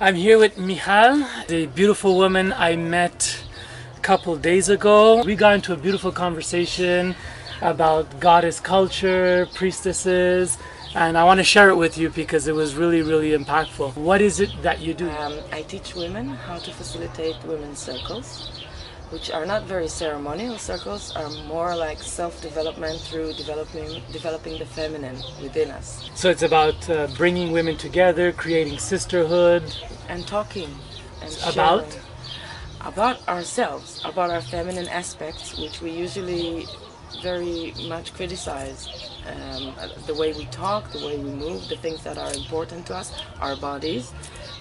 I'm here with Michal, the beautiful woman I met a couple days ago. We got into a beautiful conversation about goddess culture, priestesses, and I want to share it with you because it was really, really impactful. What is it that you do? I teach women how to facilitate women's circles, which are not very ceremonial circles, are more like self-development through developing the feminine within us. So it's about bringing women together, creating sisterhood. And talking and About? sharing about ourselves, about our feminine aspects, which we usually very much criticize. The way we talk, the way we move, the things that are important to us, our bodies.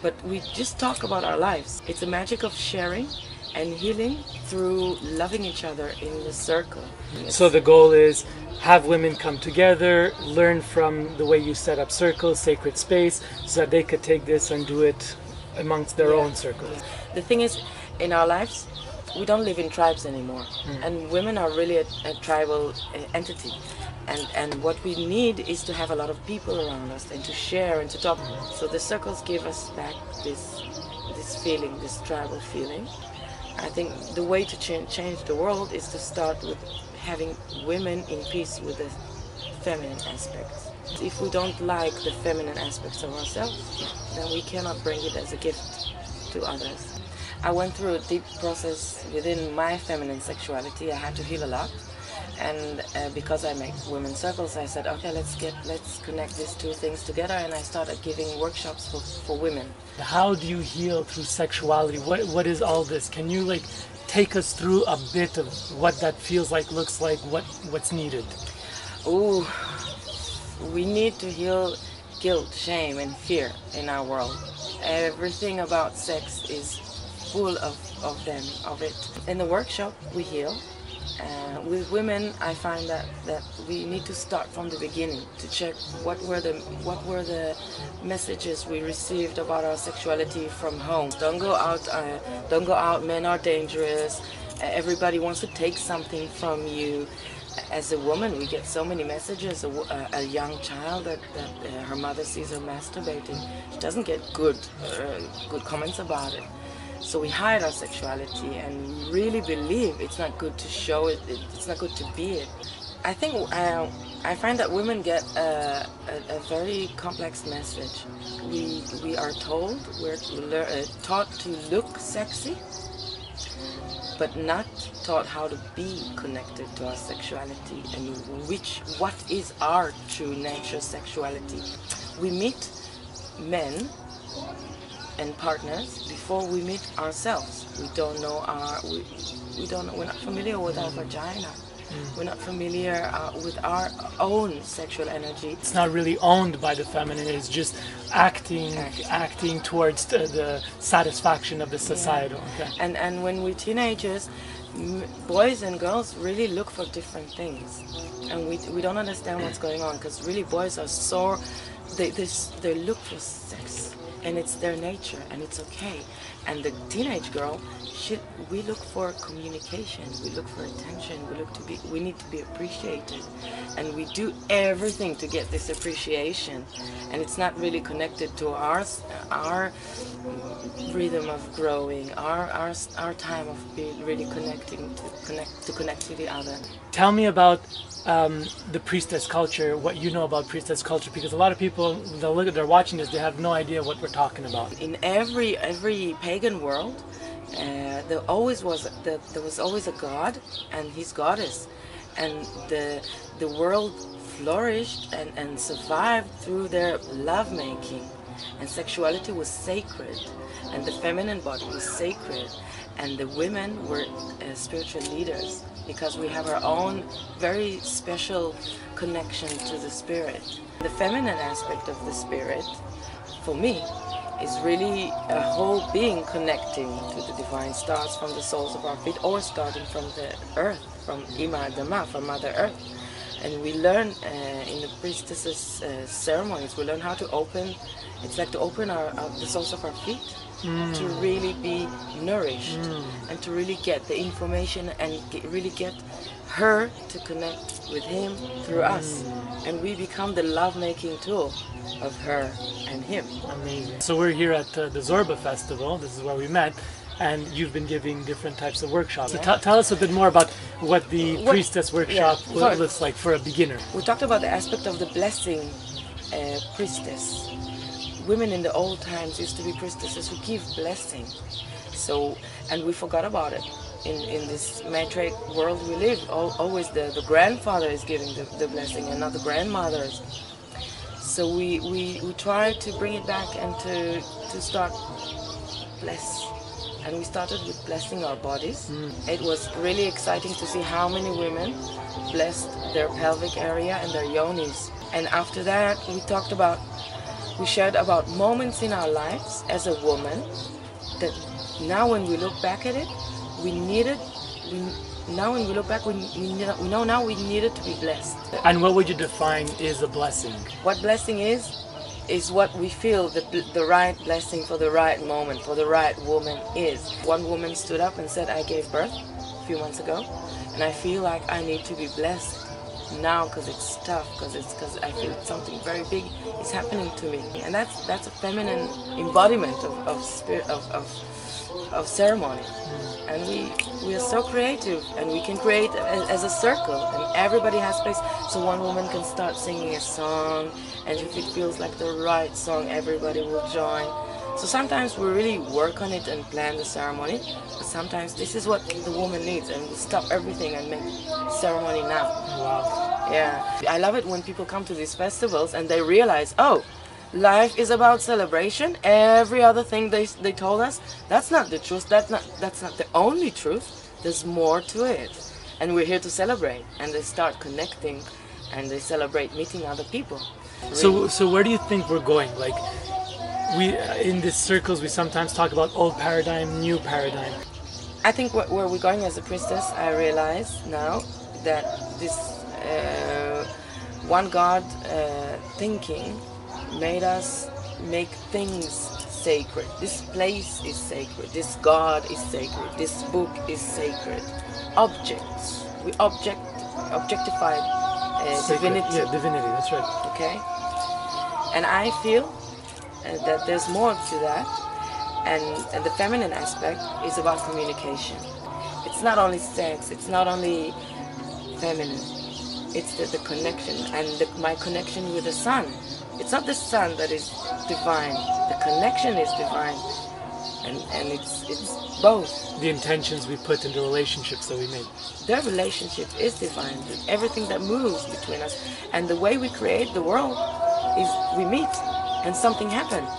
But we just talk about our lives. It's a magic of sharing and healing through loving each other in the circle. So the goal is have women come together, learn from the way you set up circles, sacred space, so that they could take this and do it amongst their own circles. The thing is, in our lives, we don't live in tribes anymore, and women are really a tribal entity. And what we need is to have a lot of people around us and to share and to talk. So the circles give us back this feeling, this tribal feeling. I think the way to change the world is to start with having women in peace with the feminine aspects. If we don't like the feminine aspects of ourselves, then we cannot bring it as a gift to others. I went through a deep process within my feminine sexuality. I had to heal a lot. And because I make women's circles, I said, okay, let's connect these two things together, and I started giving workshops for women. How do you heal through sexuality? What is all this? Can you take us through a bit of what that feels like, looks like, what's needed? Ooh, we need to heal guilt, shame, and fear in our world. Everything about sex is full of it. In the workshop, we heal. With women, I find that we need to start from the beginning to check what were the messages we received about our sexuality from home. Don't go out. Men are dangerous. Everybody wants to take something from you. As a woman, we get so many messages. A young child that her mother sees her masturbating, she doesn't get good comments about it. So we hide our sexuality and really believe it's not good to show it, it's not good to be it. I think I find that women get a very complex message. We are told, we're taught to look sexy, but not taught how to be connected to our sexuality and what is our true nature sexuality. We meet men and partners before we meet ourselves. We don't know we're not familiar with our vagina. We're not familiar with our own sexual energy. It's not really owned by the feminine, it's just acting towards the satisfaction of the society. Yeah. Okay. And when we're teenagers, boys and girls really look for different things. And we don't understand what's going on, because really boys are so, they look for sex. And it's their nature, and it's okay. And the teenage girl, we look for communication, we look for attention, we need to be appreciated, and we do everything to get this appreciation. And it's not really connected to our rhythm of growing, our time of being really connecting to connect to the other. Tell me about the priestess culture, what you know about priestess culture, because a lot of people, they're watching this, they have no idea what we're talking about. In every pagan world, there was always a god and his goddess, and the world flourished and survived through their lovemaking, and sexuality was sacred, and the feminine body was sacred, and the women were spiritual leaders, because we have our own very special connection to the spirit. The feminine aspect of the spirit, for me, is really a whole being connecting to the divine, starts from the soles of our feet or starting from the earth, from Ima Adama, from Mother Earth. And we learn in the priestesses ceremonies, we learn how to open, it's like to open the soles of our feet to really be nourished and to really get the information and really get her to connect with him through us, and we become the love-making tool of her and him. Amazing. So we're here at the Zorba Festival. This is where we met, and you've been giving different types of workshops. Yeah. So tell us a bit more about what the Priestess workshop Yeah. looks like for a beginner. We talked about the aspect of the blessing priestess. Women in the old times used to be priestesses who give blessing. So, and we forgot about it. In this matriarch world we live, always the grandfather is giving the blessing and not the grandmothers. So we try to bring it back and to start bless. And we started with blessing our bodies. It was really exciting to see how many women blessed their pelvic area and their yonis. And after that we shared about moments in our lives as a woman that now when we look back at it, we know now we needed to be blessed. And what would you define is a blessing? What blessing is what we feel the right blessing for the right moment, for the right woman is. One woman stood up and said, I gave birth a few months ago, and I feel like I need to be blessed now because it's tough, because I feel something very big is happening to me. And that's a feminine embodiment of spirit, of ceremony. And we are so creative, and we can create as a circle, and everybody has space. So one woman can start singing a song, and if it feels like the right song, everybody will join. So sometimes we really work on it and plan the ceremony, but sometimes this is what the woman needs, and we stop everything and make ceremony now. Wow. Yeah, I love it when people come to these festivals and they realize, oh, life is about celebration. Every other thing they told us, that's not the truth. That's not the only truth. There's more to it, and we're here to celebrate. And they start connecting, and they celebrate meeting other people. Really. So where do you think we're going? Like, we in these circles we sometimes talk about old paradigm, new paradigm. I think where we're going as a priestess, I realize now that this one God thinking made us make things sacred. This place is sacred. This God is sacred. This book is sacred. Objects. We objectified divinity. Yeah, divinity, that's right. Okay? And I feel that there's more to that. And the feminine aspect is about communication. It's not only sex. It's not only feminine. It's the connection. And my connection with the sun. It's not the sun that is divine. The connection is divine, and it's both. The intentions we put in the relationships that we make. Their relationship is divine. Everything that moves between us, and the way we create the world is we meet, and something happens.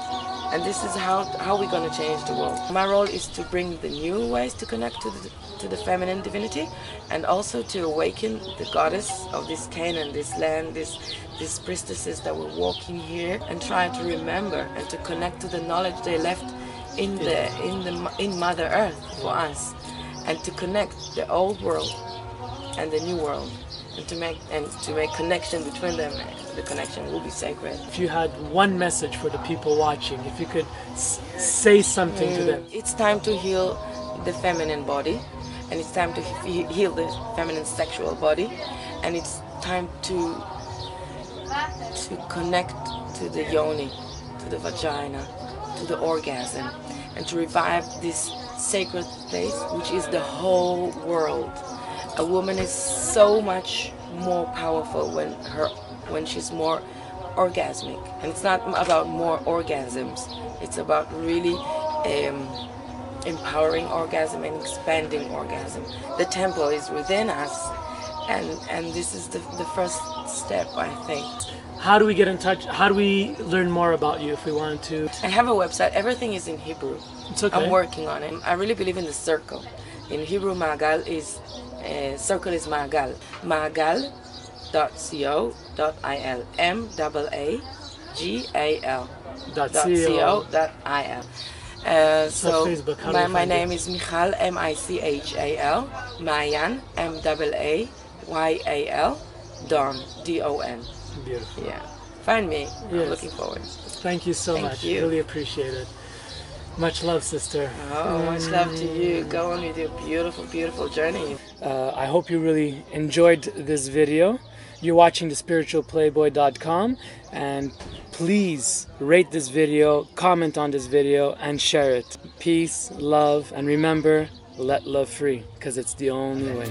And this is how we're going to change the world. My role is to bring the new ways to connect to the feminine divinity, and also to awaken the goddess of this Canaan, this land, these priestesses that were walking here, and try to remember and to connect to the knowledge they left in Mother Earth for us, and to connect the old world and the new world, and to make connection between them. The connection will be sacred. If you had one message for the people watching, if you could say something to them. It's time to heal the feminine body, and it's time to heal the feminine sexual body, and it's time to connect to the yoni, to the vagina, to the orgasm, and to revive this sacred place, which is the whole world. A woman is so much more powerful when she's more orgasmic, and it's not about more orgasms. It's about really empowering orgasm and expanding orgasm. The temple is within us, and this is the first step, I think. How do we get in touch? How do we learn more about you if we wanted to? I have a website. Everything is in Hebrew. It's okay. I'm working on it. I really believe in the circle. In Hebrew, Maagal is circle is Maagal. Maagal.co.il. MAAGAL.co.il. So Facebook, my name is Michal, Michal, Maayan, Maaayal, Don, Don. Beautiful. Yeah. Find me. Yes. I'm looking forward. Thank you so Thank much. you. Really appreciate it. Much love, sister. Oh, much love to you. Go on with your beautiful, beautiful journey. I hope you really enjoyed this video. You're watching thespiritualplayboy.com, and please rate this video, comment on this video, and share it. Peace, love, and remember, let love free, because it's the only way.